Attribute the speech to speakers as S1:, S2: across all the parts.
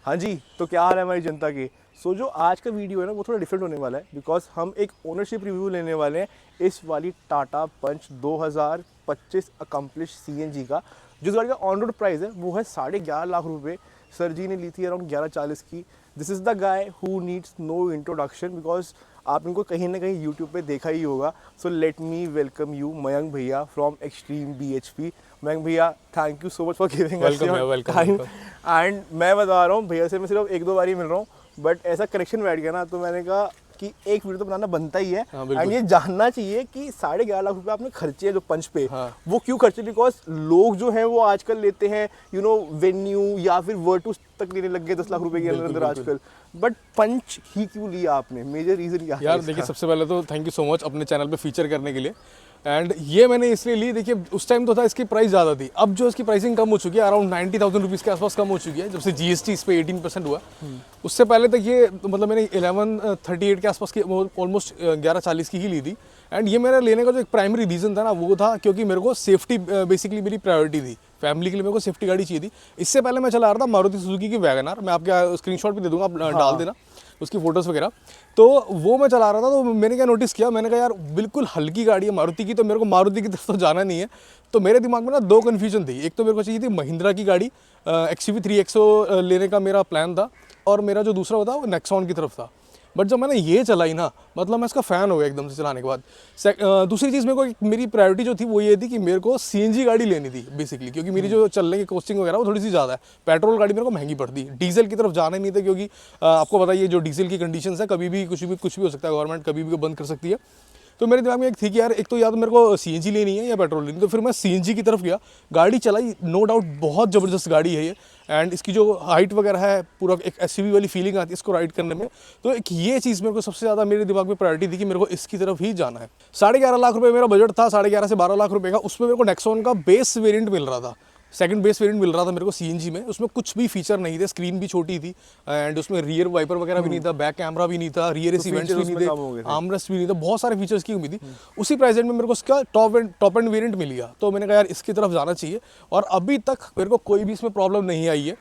S1: हाँ जी, तो क्या हाल है हमारी जनता के। जो आज का वीडियो है ना वो थोड़ा डिफरेंट होने वाला है बिकॉज हम एक ओनरशिप रिव्यू लेने वाले हैं इस वाली टाटा पंच 2025 अकम्पलिश सीएनजी का। जिस गाड़ी का ऑन रोड प्राइस है वो है 11.5 लाख रुपए। सर जी ने ली थी अराउंड 1140 की। This is the guy who needs no introduction because आप इनको कहीं ना कहीं यूट्यूब पे देखा ही होगा। So let me welcome you Mayank भैया फ्रॉम एक्सट्रीम BHP। मयंक भैया, thank you so much for giving us your time. And मैं बता रहा हूँ भैया से मैं सिर्फ एक दो बार ही मिल रहा हूँ बट ऐसा कनेक्शन बैठ गया ना तो मैंने कहा कि एक वीडियो तो बनाना बनता ही है। एंड ये जानना चाहिए कि 11.5 लाख रुपए आपने खर्चे हैं जो पंच पे, वो क्यों खर्चे। बिकॉज लोग जो हैं वो आजकल लेते हैं वेन्यू या फिर वर्टूस तक लेने लग गए 10 लाख रुपए के अंदर अंदर आजकल। बट पंच ही क्यों लिया आपने, मेजर रीजन क्या है?
S2: यार देखिए, सबसे पहले तो थैंक यू सो मच अपने चैनल पे फीचर करने के लिए। एंड ये मैंने इसलिए ली, देखिए उस टाइम तो था इसकी प्राइस ज़्यादा थी, अब जो इसकी प्राइसिंग कम हो चुकी है, अराउंड 90,000 रुपीज़ के आसपास कम हो चुकी है जब से GST इस पर 18% हुआ। उससे पहले तक ये मतलब मैंने 1138 के आसपास की ऑलमोस्ट 1140 की ही ली थी। एंड ये मेरा लेने का जो एक प्राइमरी रीज़न था ना वो था क्योंकि मेरे को सेफ्टी बेसिकली मेरी प्रायोरिटी थी। फैमिली के लिए मेरे को सेफ्टी गाड़ी चाहिए थी। इससे पहले मैं चला रहा था मारुति सुजुकी की वैगनआर, मैं आपके स्क्रीनशॉट भी दे दूंगा, आप डाल देना उसकी फोटोज़ वगैरह। तो वो मैं चला रहा था तो मैंने क्या नोटिस किया, मैंने कहा यार बिल्कुल हल्की गाड़ी है मारुति की, तो मेरे को मारुति की तरफ तो जाना नहीं है। तो मेरे दिमाग में ना दो कन्फ्यूजन थी। एक तो मेरे को चाहिए थी महिंद्रा की गाड़ी, XUV 3XO लेने का मेरा प्लान था, और मेरा जो दूसरा था वो नेक्सॉन की तरफ था। बट जब मैंने ये चलाई ना, मतलब मैं इसका फ़ैन हो गया एकदम से चलाने के बाद। दूसरी चीज़ मेरे को मेरी प्रायोरिटी जो थी वो ये थी कि मेरे को CNG गाड़ी लेनी थी बेसिकली, क्योंकि मेरी जो चलने की कॉस्टिंग वगैरह वो थोड़ी सी ज़्यादा है। पेट्रोल गाड़ी मेरे को महंगी पड़ती, डीजल की तरफ जाना ही नहीं था क्योंकि आपको बताइए जो डीजल की कंडीशंस है, कभी भी कुछ भी हो सकता है, गवर्नमेंट कभी भी बंद कर सकती है। तो मेरे दिमाग में एक थी कि यार एक तो या तो मेरे को CNG लेनी है या पेट्रोल लेनी है। तो फिर मैं CNG की तरफ गया, गाड़ी चलाई, नो डाउट बहुत ज़बरदस्त गाड़ी है ये। एंड इसकी जो हाइट वगैरह है, पूरा एक SUV वाली फीलिंग आती है इसको राइड करने में। तो एक ये चीज़ मेरे को सबसे ज़्यादा मेरे दिमाग में प्रायोरिटी थी कि मेरे को इसकी तरफ ही जाना है। 11.5 लाख रुपये मेरा बजट था, 11.5 से 12 लाख रुपये का। उसमें मेरे को नेक्सॉन का बेस वेरिएंट मिल रहा था, सेकंड बेस वेरिएंट मिल रहा था मेरे को CNG में। उसमें कुछ भी फीचर नहीं थे, स्क्रीन भी छोटी थी एंड उसमें रियर वाइपर वगैरह भी नहीं था, बैक कैमरा भी नहीं था, रियर AC वेंट्स भी नहीं थे, आर्मरेस्ट भी नहीं था, बहुत सारे फीचर्स की उम्मीद थी। उसी प्राइस रेंज में मेरे को उसका टॉप एंड वेरिएंट मिल गया। तो मैंने कहा यार इसकी तरफ जाना चाहिए, और अभी तक मेरे को कोई भी इसमें प्रॉब्लम नहीं आई है।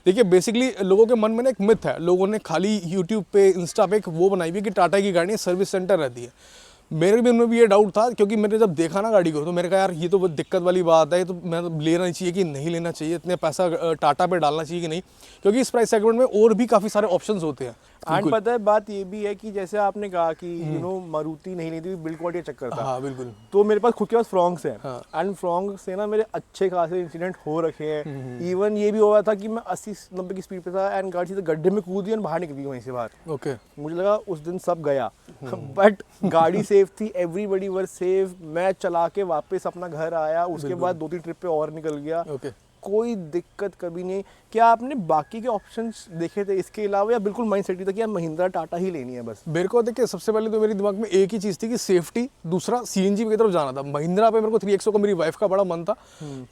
S2: देखिए बेसिकली लोगों के मन में ना एक मिथ है, लोगों ने खाली यूट्यूब पे, इंस्टा पे एक वो बनाई हुई है कि टाटा की गाड़ी सर्विस सेंटर रहती है। मेरे भी उनमें भी ये डाउट था, क्योंकि मैंने जब देखा ना गाड़ी को तो मेरे कहा यार ये तो बहुत दिक्कत वाली बात है, ये तो मैं तो लेना चाहिए कि नहीं लेना चाहिए, इतने पैसा टाटा पे डालना चाहिए कि नहीं, क्योंकि इस प्राइस सेगमेंट में और भी काफ़ी सारे ऑप्शंस होते हैं।
S1: एंड पता है बात ये भी है कि जैसे आपने कहा कि मारुति नहीं लेती, बिल्ड क्वालिटी चक्कर था।
S2: हाँ बिल्कुल।
S1: तो मेरे पास खुद के पास फ्रॉन्क्स है एंड फ्रॉन्क्स से ना मेरे अच्छे खासे इंसिडेंट हो रखे हैं। इवन ये भी हुआ था कि मैं 80-90 की स्पीड पे था एंड गाड़ी से गड्ढे में कूद दी और बाहर निकल गई वहीं से बाहर।
S2: ओके।
S1: मुझे लगा उस दिन सब गया बट गाड़ी सेफ थी, एवरीबॉडी वर सेफ। मैं चला के वापस अपना घर आया, उसके बाद 2-3 ट्रिप पे और निकल गया। कोई दिक्कत कभी नहीं। क्या आपने बाकी के ऑप्शंस देखे थे इसके अलावा, या बिल्कुल माइंड सेट ही था कि यार महिंद्रा टाटा ही लेनी है बस?
S2: मेरे को देखिए सबसे पहले तो मेरे दिमाग में एक ही चीज़ थी कि सेफ्टी, दूसरा CNG की तरफ जाना था। महिंद्रा पे मेरे को 3XO का मेरी वाइफ का बड़ा मन था,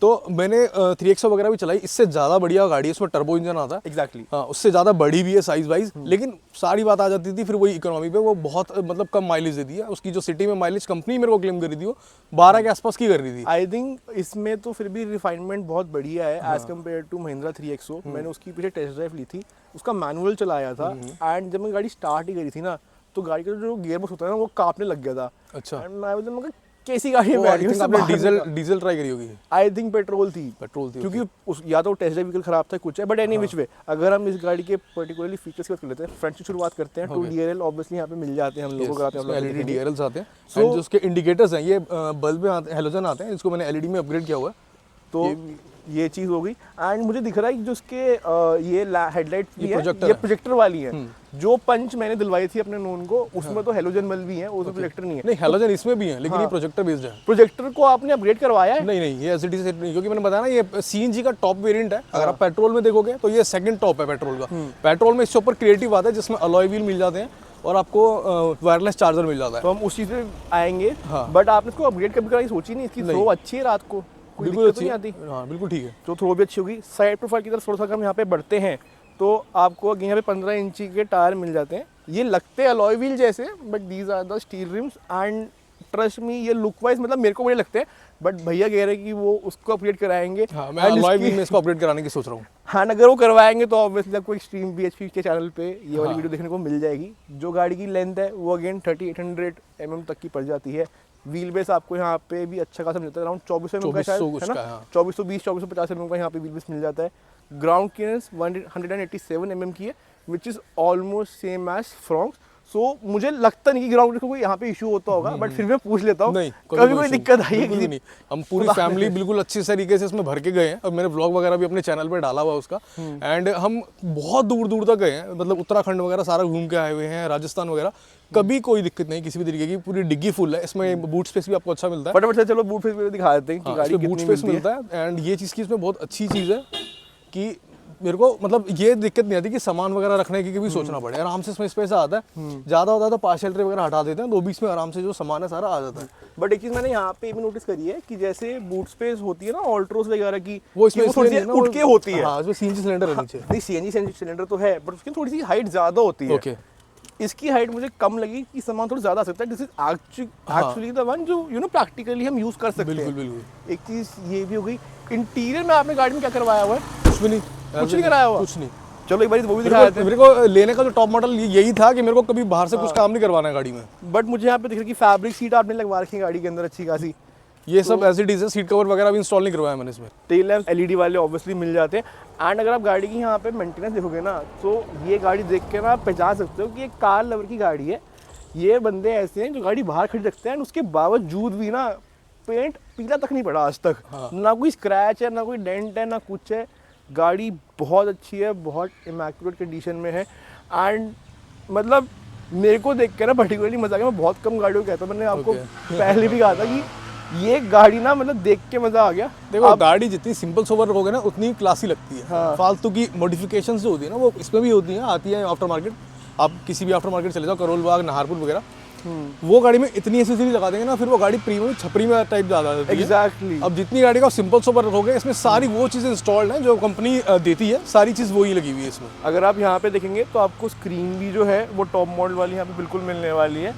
S2: तो मैंने 3XO वगैरह भी चलाई। इससे ज़्यादा बढ़िया गाड़ी है, उसमें टर्बो इंजन आता है।
S1: एग्जैक्टली।
S2: हाँ, उससे ज़्यादा बड़ी भी है साइज वाइज, लेकिन सारी बात आ जाती थी फिर वही इकोनॉमी पे, वो बहुत मतलब कम माइलेज देती है। उसकी जो सिटी में माइलेज कंपनी मेरे को क्लेम कर रही थी वो 12 के आसपास की कर रही थी।
S1: आई थिंक इसमें तो फिर भी रिफाइनमेंट बहुत बढ़िया है as compare to Mahindra 3XO। मैंने उसकी पीछे टेस्ट ड्राइव ली थी, उसका मैनुअल चलाया था एंड जब मैं गाड़ी स्टार्ट ही करी थी ना तो गाड़ी का जो गियर बॉक्स होता है ना वो कांपने लग गया था।
S2: अच्छा।
S1: एंड मैं कैसी गाड़ी में बैठी हूं?
S2: आपने डीजल ट्राई करी होगी?
S1: आई थिंक पेट्रोल थी क्योंकि या तो टेस्ट ड्राइव व्हीकल खराब था कुछ है, बट एनी विच वे अगर हम इस गाड़ी के पर्टिकुलरली फीचर्स की बात कर लेते हैं, फ्रंट से शुरुआत करते हैं। 2 DRL ऑब्वियसली यहाँ पे मिल जाते हैं हम लोगों को,
S2: LED DRLs आते हैं। सो जो उसके इंडिकेटर्स हैं ये बल्ब में आते हैं, हेलोजन आते हैं, इसको मैंने LED में अपग्रेड किया हुआ है।
S1: तो ये चीज़ हो गई। एंड मुझे दिख रहा है कि जो उसके ये हेडलाइट भी है, ये प्रोजेक्टर वाली है। जो पंच मैंने दिलवाई थी अपने नोन को, उसमें तो हेलोजन बल्ब भी है, उसमें प्रोजेक्टर नहीं है।
S2: नहीं, हेलोजन इसमें भी है, लेकिन ये प्रोजेक्टर बेस्ड है।
S1: प्रोजेक्टर को आपने अपग्रेड करवाया है?
S2: नहीं, ये एसडीडी सेट नहीं, क्योंकि मैंने बताया ना ये CNG का टॉप वेरिएंट है। अगर आप पेट्रोल में देखोगे तो ये सेकंड टॉप है पेट्रोल का। पेट्रोल में इससे ऊपर क्रिएटिव आता है जिसमें अलॉय व्हील मिल जाते हैं और आपको वायरलेस चार्जर मिल जाता है।
S1: तो हम उस चीज़ पे आएंगे। बट आपने इसको अपग्रेड कभी कराई सोची नहीं? इसकी थ्रो अच्छी है रात को,
S2: बिल्कुल अच्छी आती। हाँ बिल्कुल ठीक है,
S1: तो थ्रो भी अच्छी होगी। साइड प्रोफाइल की तरफ थोड़ा सा हम यहाँ पे बढ़ते हैं तो आपको यहाँ पे 15 इंची के टायर मिल जाते हैं। ये लगते हैं अलॉय व्हील जैसे, but these are the steel rims and trust me ये लुक वाइज मतलब मेरे को बड़े लगते हैं, बट भैया कह रहे हैं कि वो उसको अपग्रेड कराएंगे।
S2: हाँ, मैं अलॉय व्हील में इसको अपग्रेड कराने की सोच रहा हूँ।
S1: हाँ, अगर वो करवाएंगे तो ऑब्वियसली आपको एक्सट्रीम BHP के चैनल पे ये वाली वीडियो देखने को मिल जाएगी। जो गाड़ी की लेंथ है वो अगेन 3800 mm तक की पड़ जाती है। व्हील बेस आपको यहाँ पे भी अच्छा खासा मिलता है, अराउंड 2400 mm का शायद, है ना, 2420 2450 mm का यहाँ पे व्हील बेस मिल जाता है। ग्राउंड क्लियरेंस 187 mm की है, which is almost same as Fronx. So मुझे लगता नहीं कि ग्राउंड को कोई यहाँ पे इशू होता होगा, बट फिर मैं पूछ लेता हूँ कभी कोई दिक्कत आई है
S2: कि नहीं। हम पूरी फैमिली बिल्कुल अच्छी तरीके से इसमें भर के गए हैं और मैंने व्लॉग वगैरह भी अपने चैनल पे डाला हुआ उसका। एंड हम बहुत दूर दूर तक गए हैं, मतलब उत्तराखंड वगैरह सारा घूम के आए हुए हैं, राजस्थान वगैरह, कभी कोई दिक्कत नहीं किसी भी तरीके की। पूरी डिग्गी फुल है, इसमें बूट स्पेस भी आपको अच्छा मिलता है।
S1: फटाफट से चलो बूट स्पेस दिखा देते हैं कि गाड़ी
S2: बूट स्पेस मिलता है। एंड ये चीज़ की इसमें बहुत अच्छी चीज़ है कि मेरे को मतलब ये दिक्कत नहीं आती कि सामान वगैरह रखने की भी सोचना पड़े, आराम से इसमें स्पेस आता है। ज़्यादा होता है तो पार्शियल ट्रे वगैरह हटा देते हैं, तो बीच में आराम से जो सामान है सारा आ जाता है।
S1: बट एक चीज़ मैंने यहाँ पे भी नोटिस करी है कि जैसे बूट स्पेस होती है ना ऑल्ट्रोस वगैरह की,
S2: वो इसमें
S1: थोड़ी सी उठ के होती है।
S2: हाँ, CNG सिलेंडर है नीचे।
S1: नहीं, CNG सिलेंडर तो है, बट उसकी थोड़ी सी हाइट ज़्यादा होती है।
S2: ओके,
S1: इसकी हाइट मुझे कम लगी कि सामान थोड़ा ज़्यादा आ सकता है। This is actually the one जो यू नो प्रैक्टिकली हम यूज़ कर सकते हैं।
S2: बिल्कुल बिल्कुल।
S1: एक चीज़ ये भी हो गई। इंटीरियर में आपने गाड़ी में क्या करवाया हुआ है?
S2: कुछ भी नहीं,
S1: कुछ नहीं कराया हुआ,
S2: कुछ नहीं।
S1: चलो एक बार वो भी दिखा देते हैं।
S2: मेरे को लेने का जो टॉप मॉडल यही था कि मेरे को कभी बाहर से कुछ काम नहीं करवाना है गाड़ी में।
S1: बट मुझे यहाँ पे दिख रहा है कि फैब्रिक सीट आपने लगवा रखी है गाड़ी के अंदर अच्छी खासी।
S2: ये सब एज इट इज है, सीट कवर वगैरह भी इंस्टॉल नहीं करवाया मैंने इसमें।
S1: टेल लैम्प LED वाले ऑब्वियसली मिल जाते हैं। एंड अगर आप गाड़ी की यहाँ पे मेंटेनेंस देखोगे ना, तो ये गाड़ी देख के ना आप पहचान सकते हो कि ये कार लवर की गाड़ी है। ये बंदे ऐसे हैं जो गाड़ी बाहर खरीद रखते हैं, उसके बावजूद भी ना पेंट पीला तक नहीं पड़ा आज तक। ना कोई स्क्रैच है, ना कोई डेंट है, ना कुछ है। गाड़ी बहुत अच्छी है, बहुत इमैक्युलेट कंडीशन में है। एंड मतलब मेरे को देख के ना पर्टिकुलरली मजा आ गया। मैं बहुत कम गाड़ियों को कहता हूँ, मैंने आपको पहले भी कहा था कि ये गाड़ी ना मतलब देख के मजा आ गया।
S2: देखो गाड़ी जितनी सिंपल सोबर होगे ना उतनी क्लासी लगती है।
S1: हाँ।
S2: फालतू की मॉडिफिकेशन जो होती है ना वो इसमें भी होती है, आती है आफ्टर मार्केट। आप किसी भी आफ्टर मार्केट चले जाओ, करोल बाग, नाहरपुर वगैरह, वो गाड़ी में इतनी एसेसरी लगा देंगे ना, फिर वो गाड़ी प्रीमियम छपरी में टाइप ज़्यादा देती है।
S1: एग्जैक्टली।
S2: अब जितनी गाड़ी का सिंपल सोबर रखोगे, इसमें सारी वो चीज़ इंस्टॉल्ड है जो कंपनी देती है, सारी चीज़ वही लगी हुई है इसमें।
S1: अगर आप यहाँ पे देखेंगे तो आपको स्क्रीन भी जो है वो टॉप मॉडल वाली यहाँ पे बिल्कुल मिलने वाली है।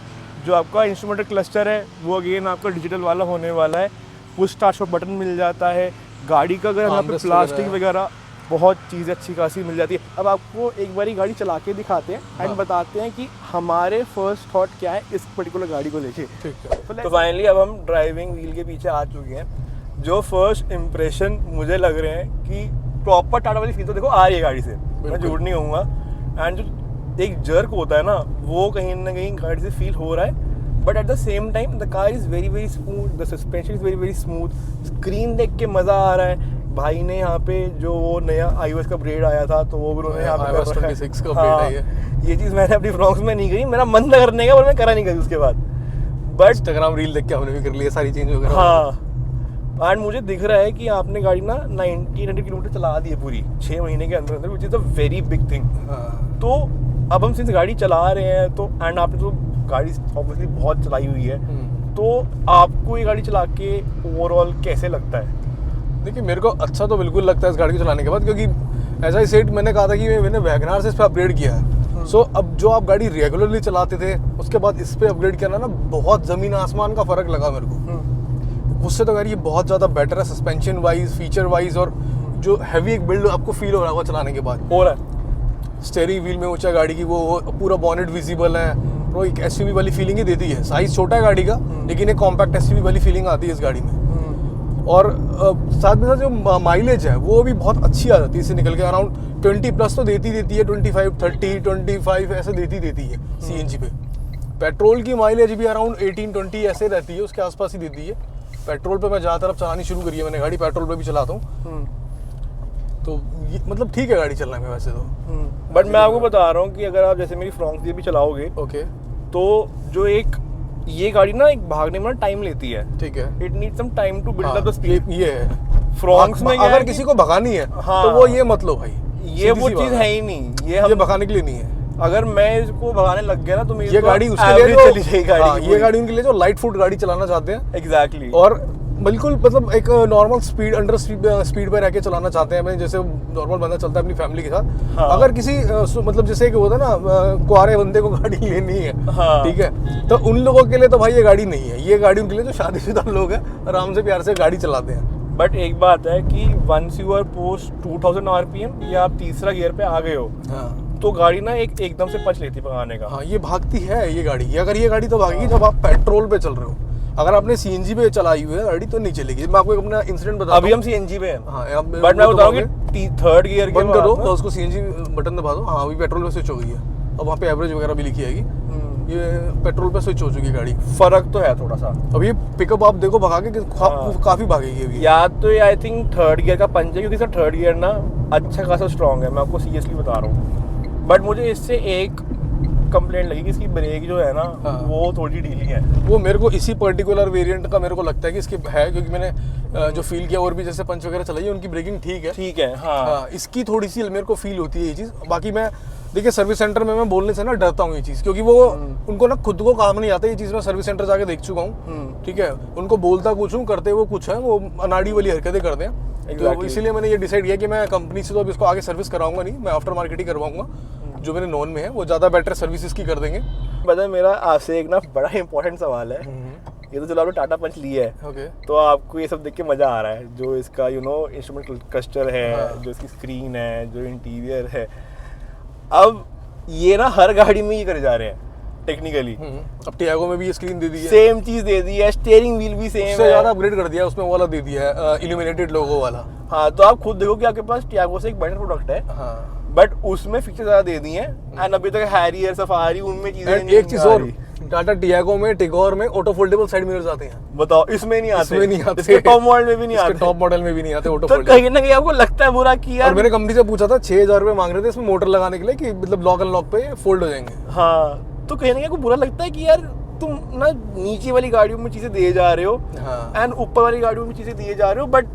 S1: जो आपका इंस्ट्रूमेंट क्लस्टर है वो अगेन आपका डिजिटल वाला होने वाला है। पुश स्टार्ट स्टॉप बटन मिल जाता है। गाड़ी का अगर यहाँ पे प्लास्टिक वगैरह बहुत चीज़ें अच्छी खासी मिल जाती है। अब आपको एक बारी गाड़ी चला के दिखाते हैं एंड बताते हैं कि हमारे फर्स्ट थॉट क्या है इस पर्टिकुलर गाड़ी को लेके। तो फाइनली अब हम ड्राइविंग व्हील के पीछे आ चुके हैं। जो फर्स्ट इम्प्रेशन मुझे लग रहे हैं कि प्रॉपर टाटा वाली फील तो देखो आ रही है गाड़ी से, मैं झूठ नहीं कहूँगा। एंड जो एक जर्क होता है ना वो कहीं ना कहीं गाड़ी से फील हो रहा है। But at the same time the car is very very smooth, the suspension is very very smooth. Screen देख के मज़ा आ रहा है। भाई ने यहाँ पे जो वो नया iOS का अपग्रेड आया था तो वो भी उन्होंने यहाँ पे
S2: iOS 26 का अपडेट है।
S1: ये चीज़ मैंने अपनी फ्रॉक्स में नहीं करी, मेरा मन था करने का पर मैं करा नहीं करी उसके बाद। बट
S2: इंस्टाग्राम रील देख के हमने भी कर लिया सारी चीज़ वगैरह।
S1: हाँ, एंड मुझे दिख रहा है कि आपने गाड़ी ना 1900 किलोमीटर चला दी है पूरी 6 महीने के अंदर अंदर, which is a very big thing. तो अब हम सिंस गाड़ी चला रहे हैं तो एंड आपने तो गाड़ी ऑब्वियसली बहुत चलाई हुई है, तो आपको ये गाड़ी चला के ओवरऑल कैसे लगता है?
S2: देखिए मेरे को अच्छा तो बिल्कुल लगता है इस गाड़ी को चलाने के बाद, क्योंकि ऐसा ही सेट मैंने कहा था कि मैंने वैगनार से इस पर अपग्रेड किया है। सो अब जो आप गाड़ी रेगुलरली चलाते थे उसके बाद इस पर अपग्रेड करना ना बहुत ज़मीन आसमान का फ़र्क लगा मेरे को। उससे तो गाड़ी ये बहुत ज़्यादा बेटर है सस्पेंशन वाइज, फीचर वाइज, और जो हैवी एक बिल्ड आपको फील हो रहा होगा चलाने के बाद।
S1: हो रहा है।
S2: स्टेयरिंग व्हील में ऊंचा गाड़ी की वो पूरा बॉनेट विजिबल है, वो एक एसयूवी वाली फीलिंग ही देती है। साइज छोटा है गाड़ी का लेकिन एक कॉम्पैक्ट एसयूवी वाली फीलिंग आती है इस गाड़ी में। और साथ में साथ जो माइलेज है वो भी बहुत अच्छी आ जाती है इससे निकल के। अराउंड 20+ तो देती है, 25, 30, 25 ऐसे देती है CNG पे। पेट्रोल की माइलेज भी अराउंड 18-20 ऐसे रहती है, उसके आसपास ही देती है। पेट्रोल पे मैं ज़्यादातर अब चलानी शुरू करी है मैंने गाड़ी, पेट्रोल पे भी चलाता हूँ। तो ये मतलब ठीक है गाड़ी चलने में वैसे तो।
S1: बट मैं आपको बता रहा हूँ कि अगर आप जैसे मेरी फ्रॉन्क्स ये भी चलाओगे
S2: ओके,
S1: तो जो एक ये गाड़ी ना एक भागने में टाइम लेती है।
S2: ठीक है,
S1: it need some time to build up the speed.
S2: ये है
S1: फ्रॉन्क्स में
S2: अगर किसी को भगानी है
S1: हाँ,
S2: तो वो ये मत लो भाई,
S1: ये वो चीज़ है ही नहीं। ये
S2: भगाने के लिए नहीं है।
S1: अगर मैं इसको भगाने लग गया ना तो मेरी
S2: ये गाड़ी उसके लिए
S1: चली जाएगी गाड़ी।
S2: हाँ, ये गाड़ी उनके लिए जो लाइट फुट गाड़ी चलाना चाहते हैं।
S1: एग्जैक्टली।
S2: और बिल्कुल मतलब एक नॉर्मल स्पीड अंडर स्पीड पे रह के चलाना चाहते हैं, जैसे नॉर्मल बंदा चलता है अपनी फैमिली के साथ। हाँ। अगर किसी मतलब जैसे एक होता है ना कुआरे बंदे को गाड़ी लेनी है, हाँ। ठीक है, तो उन लोगों के लिए तो भाई ये गाड़ी नहीं है। ये गाड़ी उनके लिए जो शादीशुदा लोग हैं आराम से प्यार से गाड़ी चलाते हैं।
S1: बट एक बात है कि once you are post 2000 RPM या आप तीसरा गियर पे आ गए हो,
S2: हाँ
S1: तो गाड़ी ना एकदम से पंच लेती है भगाने का।
S2: हाँ, ये भागती है ये गाड़ी। अगर ये गाड़ी तो भागेगी जब आप पेट्रोल पे चल रहे हो। अगर आपने सीएनजी पे चलाई हुई है गाड़ी तो नहीं चलेगी। मैं आपको एक अपना इंसिडेंट बता
S1: अभी हम सीएनजी पे हैं,
S2: हाँ,
S1: बट मैं बताऊँ कि थर्ड गियर के
S2: बंद करो
S1: बाद
S2: तो उसको सीएनजी बटन दबा दो, हाँ अभी पेट्रोल पे स्विच हो गई है। अब वहाँ पे एवरेज वगैरह भी लिखी आएगी, ये पेट्रोल पे स्विच हो चुकी है गाड़ी।
S1: फर्क तो है थोड़ा सा।
S2: अब ये पिकअप आप देखो भगा के काफी भागेगी अभी।
S1: या तो ये आई थिंक थर्ड गियर का पंच है, क्योंकि सर थर्ड गियर ना अच्छा खासा स्ट्रॉन्ग है, मैं आपको सीरियसली बता रहा हूँ। बट मुझे इससे एक कंप्लेंट लगी कि इसकी ब्रेक जो है ना,
S2: हाँ।
S1: वो थोड़ी ढीली है।
S2: वो मेरे को इसी पर्टिकुलर वेरिएंट का मेरे को लगता है कि इसकी है, क्योंकि मैंने जो फील किया और भी जैसे पंच वगैरह चलाई है उनकी ब्रेकिंग ठीक है।
S1: ठीक है, हाँ।
S2: हाँ, इसकी थोड़ी सी मेरे को फील होती है ये चीज़। बाकी मैं देखिए सर्विस सेंटर में मैं बोलने से ना डरता हूँ ये चीज़, क्योंकि वो उनको ना खुद को काम नहीं आता ये चीज़। मैं सर्विस सेंटर जाके देख चुका हूँ, ठीक है। उनको बोलता कुछ हूँ, करते वो कुछ है, वो अनाड़ी वाली हरकतें करते हैं। तो इसीलिए मैंने ये डिसाइड किया कि मैं कंपनी से तो अब इसको आगे सर्विस कराऊंगा नहीं, मैं आफ्टर मार्केट ही करवाऊंगा। जो मेरे नॉन में है वो ज़्यादा बेटर सर्विस इसकी कर देंगे।
S1: पता है, मेरा आपसे एक ना बड़ा इंपॉर्टेंट सवाल है। ये तो चलो आपने टाटा पंच लिया है,
S2: ओके,
S1: तो आपको ये सब देख के मजा आ रहा है, जो इसका इंस्ट्रूमेंट क्लस्टर है,
S2: हाँ।
S1: जो इसकी स्क्रीन है, जो इंटीरियर है। अब ये ना हर गाड़ी में ये करे जा रहे हैं टेक्निकली।
S2: अब टियागो में भी ये स्क्रीन दे दी है,
S1: सेम चीज दे दी है, स्टीयरिंग व्हील भी सेम
S2: उससे
S1: है।
S2: ज़्यादा अपग्रेड कर दिया, उसमें वो वाला दे दिया है इल्यूमिनेटेड लोगो वाला।
S1: हाँ, तो आप खुद देखो कि आपके पास टियागो से एक बेटर प्रोडक्ट है,
S2: हाँ,
S1: बट उसमें फीचर ज्यादा दे दिए हैं। एंड अभी तक हैरियर, सफारी, उनमें चीजें
S2: एंड एक चीज़ और, टाटा टियागो में टिगोर में ऑटो फोल्डेबल साइड मिरर्स आते हैं।
S1: बताओ, इसमें नहीं आते।
S2: इसमें नहीं आते,
S1: इसके टॉप मॉडल में भी नहीं आते।
S2: टॉप मॉडल में भी नहीं आते ऑटो
S1: तो
S2: फोल्डेबल।
S1: कहीं ना कहीं आपको लगता है बुरा कि यार।
S2: और मैंने कंपनी से पूछा था 6000 रुपये मांग रहे थे इसमें मोटर लगाने के लिए, कि मतलब लॉक अनलॉक पे फोल्ड हो जाएंगे।
S1: हाँ, तो कहीं ना कहीं आपको बुरा लगता है कि यार तुम ना नीचे वाली गाड़ियों में चीजें दिए जा रहे हो,
S2: हाँ,
S1: एंड ऊपर वाली गाड़ियों में चीजें दिए जा रहे हो, बट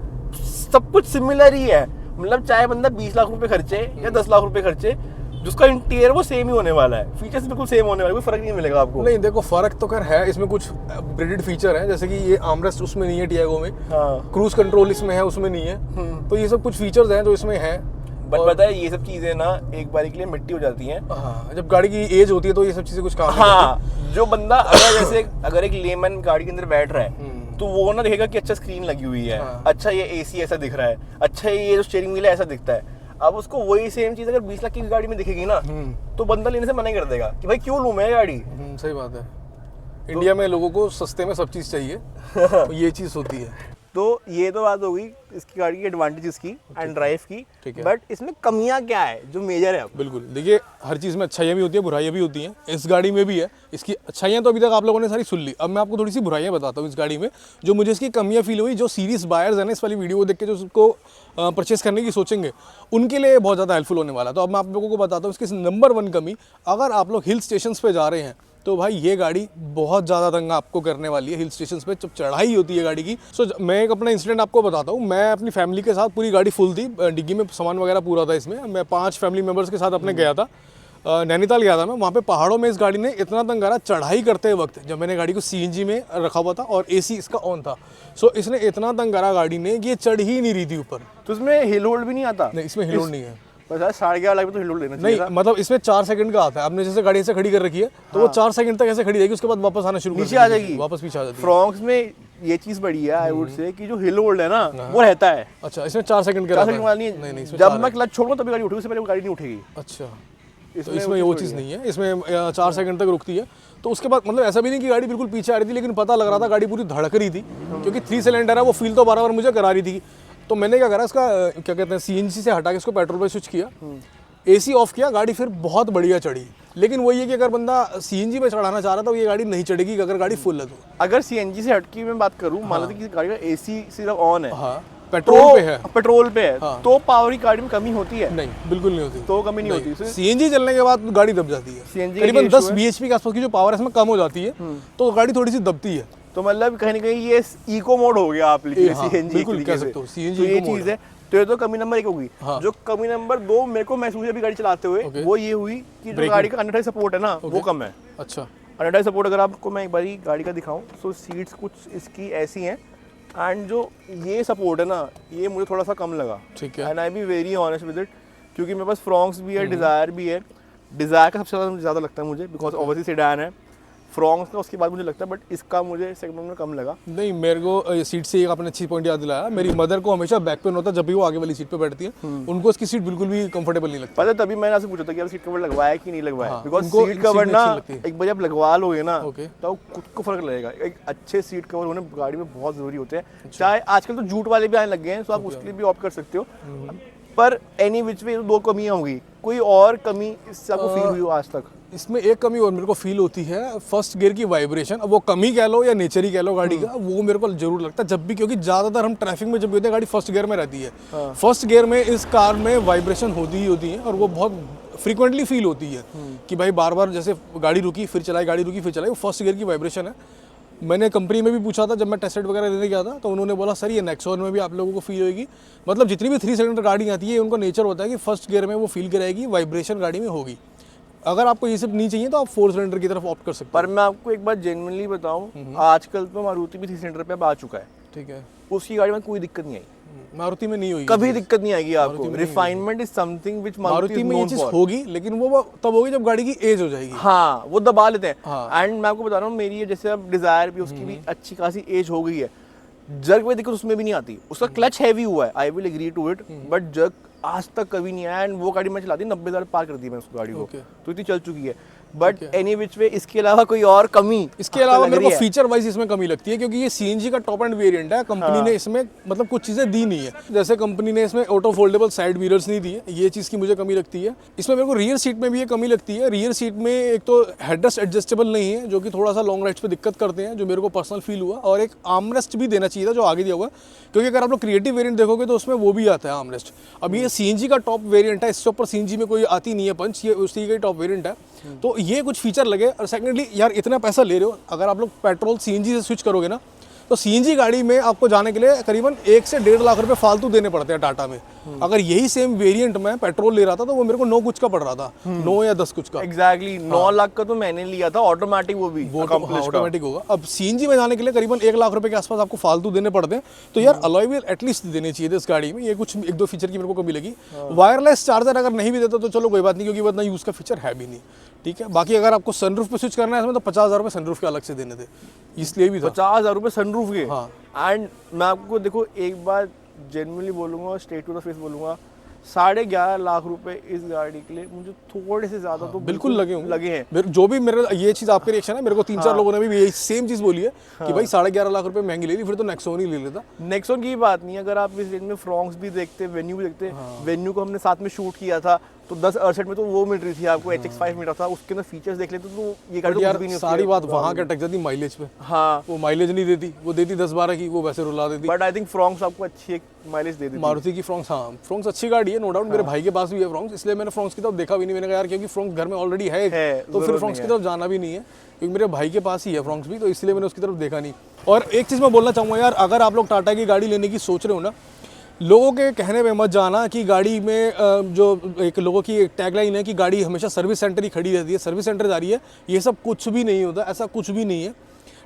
S1: सब कुछ सिमिलर ही है। मतलब चाहे बंदा 20 लाख रुपए खर्चे या 10 लाख रुपए खर्चे, जिसका इंटीरियर वो सेम ही होने वाला है, फीचर्स बिल्कुल सेम होने वाले, कोई फर्क नहीं मिलेगा आपको।
S2: नहीं देखो फर्क तो खैर है, इसमें कुछ अपग्रेडेड फीचर है, जैसे कि ये आर्मरेस्ट उसमें नहीं है टियागो में,
S1: हाँ।
S2: क्रूज कंट्रोल इसमें है उसमें नहीं है। तो ये सब कुछ फीचर्स हैं जो इसमें है।
S1: बट पता है, ये सब चीजें ना एक बारी के लिए मिट्टी हो जाती हैं।
S2: हाँ, जब गाड़ी की एज होती है तो ये सब चीजें कुछ काम नहीं
S1: हाँ, जो बंदा अगर एक लेमन गाड़ी के अंदर बैठ रहा है,
S2: करती।
S1: तो वो ना देखेगा कि अच्छा स्क्रीन लगी हुई है,
S2: हाँ।
S1: अच्छा ये एसी ऐसा दिख रहा है, अच्छा ये जो स्टीयरिंग व्हील है ऐसा दिखता है। अब उसको वही सेम चीज अगर 20 लाख की गाड़ी में दिखेगी ना, तो बंदा लेने से मना कर देगा कि भाई क्यों लूं मैं गाड़ी।
S2: सही बात है। इंडिया में लोगों को सस्ते में सब चीज़ चाहिए, तो ये चीज़ होती है।
S1: तो ये तो बात हो गई इसकी गाड़ी की एडवांटेजेस की एंड ड्राइव की,
S2: ठीक है।
S1: बट इसमें कमियां क्या है जो मेजर है?
S2: बिल्कुल, देखिए हर चीज़ में अच्छाइयाँ भी होती हैं, बुराइयाँ भी होती हैं। इस गाड़ी में भी है। इसकी अच्छाइयाँ तो अभी तक आप लोगों ने सारी सुन ली। अब मैं आपको थोड़ी सी बुराइयाँ बताता हूँ इस गाड़ी में, जो मुझे इसकी कमियाँ फील हुई। जो सीरीज बायर्स हैं ना, इस वाली वीडियो को देख के जो उसको परचेस करने की सोचेंगे, उनके लिए बहुत ज़्यादा हेल्पफुल होने वाला है। तो अब मैं आप लोगों को बताता हूँ इसकी नंबर 1 कमी। अगर आप लोग हिल स्टेशन पे जा रहे हैं तो भाई ये गाड़ी बहुत ज़्यादा तंग आपको करने वाली है हिल स्टेशन पे, जब चढ़ाई होती है गाड़ी की। सो मैं एक अपना इंसिडेंट आपको बताता हूँ। मैं अपनी फैमिली के साथ, पूरी गाड़ी फुल थी, डिग्गी में सामान वगैरह पूरा था इसमें। मैं 5 फैमिली मेम्बर्स के साथ अपने गया था, नैनीताल गया था मैं। वहाँ पे पहाड़ों में इस गाड़ी ने इतना तंग करा चढ़ाई करते वक्त, जब मैंने गाड़ी को सीएनजी में रखा हुआ था और एसी इसका ऑन था। सो इसने इतना तंग करा गाड़ी ने कि ये चढ़ ही नहीं रही थी ऊपर।
S1: तो इसमें हिल होल्ड भी नहीं आता?
S2: नहीं, इसमें हिल होल्ड नहीं है।
S1: बस 11.5 लाख में तो हिल होल्ड लेना चाहिए
S2: नहीं, मतलब इसमें 4 सेकंड का आता है। आपने जैसे गाड़ी ऐसे खड़ी कर रखी है तो वो 4 सेकंड तक ऐसे खड़ी रहेगी, उसके बाद वापस आना शुरू
S1: नीचे आ जाएगी,
S2: वापस पीछे आ जाती है।
S1: फ्रॉक्स में ये चीज बड़ी है आई वुड से कि जो हिल होल्ड है ना वो रहता है।
S2: अच्छा, इसमें 4 सेकंड का
S1: 4
S2: रहता
S1: सेकंड
S2: है।
S1: वाला
S2: नहीं,
S1: नहीं,
S2: इसमें
S1: जब
S2: 4
S1: मैं क्लच छोड़ूंगा तभी गाड़ी उठेगी, उससे पहले वो गाड़ी नहीं उठेगी।
S2: अच्छा, तो इसमें वो चीज़ नहीं है। इसमें 4 सेकंड तक रुकती है। तो उसके बाद मतलब ऐसा भी नहीं कि गाड़ी बिल्कुल पीछे आ रही थी, लेकिन पता लग रहा था गाड़ी पूरी धड़क रही थी, क्योंकि 3 सिलेंडर है। वो फील तो बार-बार मुझे करा रही थी। तो मैंने क्या करा, इसका क्या कहते हैं, सीएनजी से हटा के इसको पेट्रोल पे स्विच किया, एसी ऑफ किया, गाड़ी फिर बहुत बढ़िया चढ़ी। लेकिन वही है कि अगर बंदा सीएनजी में चढ़ाना चाह रहा था तो ये गाड़ी नहीं चढ़ेगी अगर गाड़ी फुल है तो।
S1: अगर सीएनजी से हटके मैं बात करूं, मान लो कि गाड़ी का एसी सिर्फ ऑन है,
S2: हाँ, पेट्रोल पे है,
S1: पेट्रोल पे है,
S2: हाँ।
S1: तो पावर की गाड़ी में कमी होती है?
S2: नहीं, बिल्कुल नहीं होती।
S1: तो कमी नहीं होती।
S2: सीएनजी चलने के बाद गाड़ी दब जाती है।
S1: सीएनजी
S2: करीबन 10 बीएचपी के आसपास की जो पावर है इसमें कम हो जाती है, तो गाड़ी थोड़ी सी दबती है।
S1: तो मतलब कहीं ना कहीं ये इको मोड हो गया आप लिखिए,
S2: हाँ,
S1: सीएनजी
S2: बिल्कुल कह सकते हो, सीएनजी
S1: ये
S2: इको मोड
S1: चीज है। तो ये तो कमी नंबर 1 होगी।
S2: हाँ।
S1: जो कमी नंबर 2 मेरे को महसूस हुई अभी गाड़ी चलाते हुए, वो ये हुई कि जो गाड़ी का अंडर सपोर्ट है ना, वो कम है।
S2: अच्छा,
S1: अंडर सपोर्ट अगर आपको मैं एक बारी गाड़ी का दिखाऊं, तो सीट्स कुछ इसकी ऐसी हैं, एंड जो ये सपोर्ट है ना, ये मुझे थोड़ा सा कम लगा।
S2: ठीक है।
S1: And I be very honest with it, क्योंकि मेरे पास फ्रॉन्क्स भी है, डिज़ायर भी है। डिज़ायर का सबसे ज़्यादा लगता है मुझे, बिकॉज ऑब्वियसली सेडान है। फ्रॉन्क्स का उसके बाद मुझे लगता है, बट इसका मुझे सेगमेंट में कम लगा।
S2: नहीं, मेरे को सीट से एक आपने अच्छी पॉइंट याद दिलाया। मेरी मदर को हमेशा बैक पेन होता है जब भी वो आगे वाली सीट पे बैठती है, उनको उसकी सीट बिल्कुल भी कंफर्टेबल नहीं लगती।
S1: पता है, तभी मैंने आपसे पूछा था कि आप सीट कवर लगवाया कि नहीं लगवाया,
S2: हाँ,
S1: बिकॉज
S2: उनको
S1: सीट कवर
S2: सीट
S1: ना
S2: अच्छी लगती है।
S1: एक बार जब लगवा लोगे ना
S2: ओके।
S1: तो खुद को फर्क लगेगा। एक अच्छे सीट कवर होने गाड़ी में बहुत जरूरी होते हैं। चाहे आजकल तो जूट वाले भी आने लग गए हैं, तो आप उसके लिए भी ऑप्ट कर सकते हो, पर एनी विच वे दो कमियां होंगी। कोई और कमी इससे आपको फील हुई हो आज तक?
S2: इसमें एक कमी और मेरे को फील होती है, फर्स्ट गियर की वाइब्रेशन। अब वो कमी कह लो या नेचर ही कह लो गाड़ी का, वो मेरे को जरूर लगता है जब भी, क्योंकि ज्यादातर हम ट्रैफिक में जब भी होते हैं गाड़ी फर्स्ट गियर में रहती है। फर्स्ट गियर में इस कार में वाइब्रेशन होती ही होती है, और वो बहुत फ्रीक्वेंटली फील होती है कि भाई बार बार जैसे गाड़ी रुकी फिर चलाई, गाड़ी रुकी फिर चलाई, वो फर्स्ट गियर की वाइब्रेशन है। मैंने कंपनी में भी पूछा था जब मैं टेस्ट राइड वगैरह लेने गया था, तो उन्होंने बोला सर ये नेक्सॉन में भी आप लोगों को फील होगी। मतलब जितनी भी 3 सिलेंडर गाड़ी आती है उनका नेचर होता है कि फर्स्ट गियर में वो फील कराएगी, वाइब्रेशन गाड़ी में होगी। अगर आपको ये सब नहीं चाहिए तो आप 4 सिलेंडर की तरफ ऑप्ट कर सकते
S1: पर मैं आपको एक बात जेन्युइनली बताऊं, आजकल तो मारुति भी 3 सिलेंडर पे अब आ चुका है।
S2: ठीक है,
S1: उसकी गाड़ी में कोई दिक्कत नहीं आई,
S2: मारुति में नहीं होगी,
S1: कभी दिक्कत नहीं आएगी आपको। Refinement is something which
S2: Maruti में ये चीज होगी, लेकिन वो तब होगी जब गाड़ी की एज हो जाएगी।
S1: हाँ, वो दबा लेते हैं।
S2: हाँ।
S1: एंड मैं आपको बता रहा हूँ, मेरी ये जैसे अब डिजायर भी, उसकी भी अच्छी खासी एज हो गई है, जर्क में दिक्कत उसमें भी नहीं आती। उसका क्लच हैवी हुआ है, I will agree to it, but jerk आज तक कभी नहीं आया। एंड वो गाड़ी मैं चलाती 90,000 पार कर दी मैं उस गाड़ी को, तो इतनी चल चुकी है। बट एनी विच वे इसके अलावा कोई और कमी?
S2: इसके अलावा मेरे को फीचर वाइज इसमें कमी लगती है, क्योंकि ये सीएनजी का टॉप एंड वेरिएंट है। कंपनी ने इसमें मतलब कुछ चीजें दी नहीं है, जैसे कंपनी ने इसमें ऑटो फोल्डेबल साइड मिरर्स नहीं दिए, ये चीज की मुझे कमी लगती है। इसमें मेरे को रियर सीट में भी ये कमी लगती है। रियर सीट में एक तो हेडरेस्ट एडजस्टेबल नहीं है, जो कि थोड़ा सा लॉन्ग राइड्स पे दिक्कत करते हैं, जो मेरे को पर्सनल फील हुआ। और एक आर्मरेस्ट भी देना चाहिए था जो आगे दिया हुआ, क्योंकि अगर आप लोग क्रिएटिव वेरिएंट देखोगे तो उसमें वो भी आता है आर्मरेस्ट। अब ये सीएनजी का टॉप वेरिएंट है, इसके ऊपर सीएनजी में कोई आती नहीं है पंच, ये उसी का टॉप वेरिएंट है, तो ये कुछ फीचर लगे। और सेकेंडली यार इतना पैसा ले रहे हो, अगर आप लोग पेट्रोल सीएनजी से स्विच करोगे ना, तो सीएनजी गाड़ी में आपको जाने के लिए करीबन 1 से 1.5 लाख रुपए फालतू देने पड़ते हैं टाटा में। अगर यही सेम वेरिएंट में पेट्रोल ले रहा था तो वो मेरे को 9 कुछ का पड़ रहा था, 9 या 10 कुछ का।
S1: एग्जैक्टली 9 लाख का तो मैंने लिया था ऑटोमेटिक, वो भी
S2: ऑटोमेटिक होगा। अब सीएनजी में जाने के लिए करीबन 1 लाख रुपए के आसपास आपको फालतू देने पड़ते हैं, तो यार अलॉय व्हील एटलीस्ट देने चाहिए थे इस गाड़ी में। ये कुछ 1-2 फीचर की मेरे को कमी लगी। वायरलेस चार्जर अगर नहीं भी देता तो चलो कोई बात नहीं, क्योंकि वो इतना यूज का फीचर है भी नहीं। ठीक है, बाकी अगर आपको सनरूफ पे स्विच करना है इसमें, तो 50,000 रुपए सनरूफ के अलग से देने थे, इसलिए भी था।
S1: 50,000 रुपए सनरूफ के?
S2: हाँ।
S1: एंड मैं आपको देखो एक बार जेन्युइनली बोलूंगा, स्ट्रेट टू द फेस बोलूंगा, 11.5 लाख रुपए इस गाड़ी के लिए मुझे थोड़े से ज्यादा तो
S2: बिल्कुल लगे
S1: हैं।
S2: जो भी मेरे ये चीज आपके रिएक्शन है, मेरे को 3-4 लोगों ने भी यही सेम चीज बोली है कि भाई 11.5 लाख रुपए महंगी ले ली, फिर तो नेक्सॉन ही ले लेता।
S1: नेक्सॉन की बात नहीं, अगर आप इस रेंज में फ्रॉन्क्स भी देखते, वेन्यू भी देखते, वेन्यू को हमने साथ में शूट किया था, तो 1068 में तो वो मिल रही थी आपको, HX5 मिल रहा था, उसके अंदर फीचर्स देख लेते तो ये गाड़ी
S2: यार
S1: तो भी नहीं।
S2: सारी बात वहां के अटक जाती माइलेज पे।
S1: हाँ,
S2: वो माइलेज नहीं देती, वो देती 10-12 की, वो वैसे रुला देती।
S1: बट आई थिंक फ्रॉन्क्स आपको अच्छी एक माइलेज दे देती।
S2: मारुति की फ्रॉन्क्स, हाँ फ्रॉन्क्स अच्छी गाड़ी है, नो डाउट। मेरे भाई के पास भी है फ्रॉन्क्स, इसलिए मैंने फ्रॉन्क्स की तरफ देखा भी नहीं। मैंने कहा यार क्योंकि फ्रॉन्क्स घर में ऑलरेडी है तो फिर फ्रॉन्क्स की तरफ जाना भी नहीं है, क्योंकि मेरे भाई के पास ही है फ्रॉन्क्स भी, तो इसलिए मैंने उसकी तरफ देखा नहीं। और एक चीज़ मैं बोलना चाहूँगा यार, अगर आप लोग टाटा की गाड़ी लेने की सोच रहे हो ना, लोगों के कहने में मत जाना कि गाड़ी में जो एक लोगों की टैगलाइन है कि गाड़ी हमेशा सर्विस सेंटर ही खड़ी रहती है, सर्विस सेंटर जा रही है, ये सब कुछ भी नहीं होता, ऐसा कुछ भी नहीं है।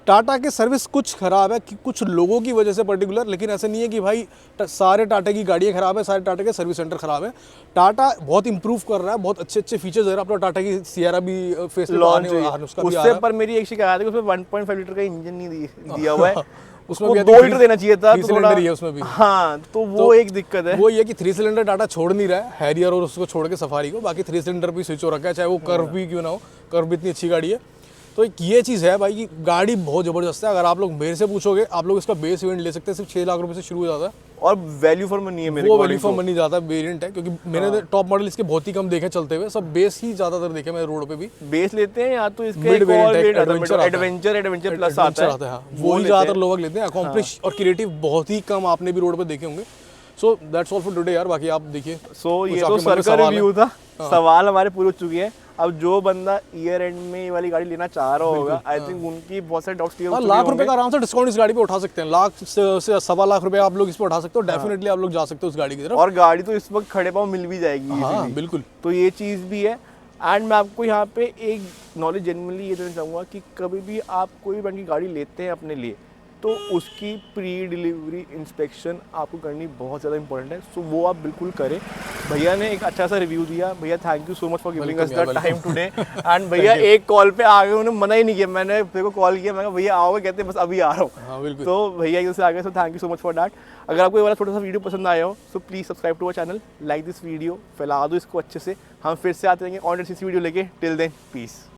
S2: टाटा के सर्विस कुछ ख़राब है कि कुछ लोगों की वजह से पर्टिकुलर, लेकिन ऐसा नहीं है कि भाई सारे टाटा की गाड़ियाँ ख़राब है, सारे टाटा के सर्विस सेंटर ख़राब है। टाटा बहुत इंप्रूव कर रहा है, बहुत अच्छे अच्छे फीचर्स है। अपना टाटा की सियारा भी फेस
S1: लॉन्च
S2: उसका भी
S1: उससे पर मेरी एक शिकायत है कि उसमें 1.5 लीटर का इंजन नहीं दिया हुआ है,
S2: उसमें
S1: उसको
S2: भी
S1: 2 लीटर देना चाहिए था,
S2: 3 सिलेंडर ही है उसमें भी।
S1: हाँ, तो वो एक दिक्कत है।
S2: वो ये कि 3 सिलेंडर टाटा छोड़ नहीं रहा है, हैरियर और उसको छोड़ के सफारी को, बाकी 3 सिलेंडर भी स्विच हो रखा है, चाहे वो कर्व भी क्यों ना हो, कर्व भी इतनी अच्छी गाड़ी है। तो एक ये चीज़ है भाई कि गाड़ी बहुत ज़बरदस्त है। अगर आप लोग मेरे से पूछोगे, आप लोग इसका बेस वेरिएंट ले सकते हैं, सिर्फ 6 लाख रुपए से शुरू हो जाता है,
S1: और वैल्यू फॉर मनी है मेरे
S2: वो वैल्यू फॉर मनी ज़्यादा वेरिएंट है, क्योंकि मैंने टॉप मॉडल इसके बहुत ही कम देखे चलते हुए, सब बेस ही ज़्यादातर देखे मैं रोड पे भी।
S1: बेस लेते हैं या तो इसके
S2: Mid
S1: एक और
S2: variant है,
S1: वेरिएंट आता है,
S2: एडवेंचर
S1: एडवेंचर प्लस आता है,
S2: हाँ, वो ही ज़्यादातर लोग लेते हैं। अकॉम्प्लिश और क्रिएटिव बहुत ही कम आपने भी रोड पे देखे होंगे। So that's all for today यार, बाकी आप देखिए।
S1: सो ये तो सर्कल रिव्यू था, सवाल हमारे पूरे हो चुके हैं। अब जो बंदा ईयर एंड में ये वाली गाड़ी लेना चाह रहा होगा, आई थिंक उनकी बहुत सारे डाउट्स क्लियर हो चुके
S2: लाख रुपए का आराम से डिस्काउंट इस गाड़ी पे उठा सकते हैं, लाख से 1.25 लाख रुपए आप लोग इस पे उठा सकते हो। डेफिनेटली आप लोग जा सकते हो उस गाड़ी की तरफ,
S1: और गाड़ी तो इस वक्त खड़े पाँव मिल भी जाएगी।
S2: हाँ बिल्कुल,
S1: तो ये चीज़ भी है। एंड मैं आपको यहाँ पे एक नॉलेज जेन्युइनली ये देना चाहूँगा कि कभी भी आप कोई ब्रांड की गाड़ी लेते हैं अपने लिए, तो उसकी प्री डिलीवरी इंस्पेक्शन आपको करनी बहुत ज़्यादा इंपॉर्टेंट है। सो वो आप बिल्कुल करें। भैया ने एक अच्छा सा रिव्यू दिया। भैया thank you so much for giving us
S2: Welcome,
S1: the
S2: yeah,
S1: time today. And भैया एक कॉल पे आ गए, उन्होंने मना ही नहीं किया। मैंने मेरे को कॉल किया, मैं कहा भैया आओगे, कहते बस अभी आ रहा हूँ।
S2: हाँ बिल्कुल।
S1: तो भैया इधर से आ गए, so thank you so much for that. अगर आपको ये वाला छोटा सा वीडियो पसंद आया हो so please subscribe to our channel, like this video, फैला दो इसको अच्छे से। हम फिर से आते रहेंगे ऑन वीडियो लेके। Till then piece.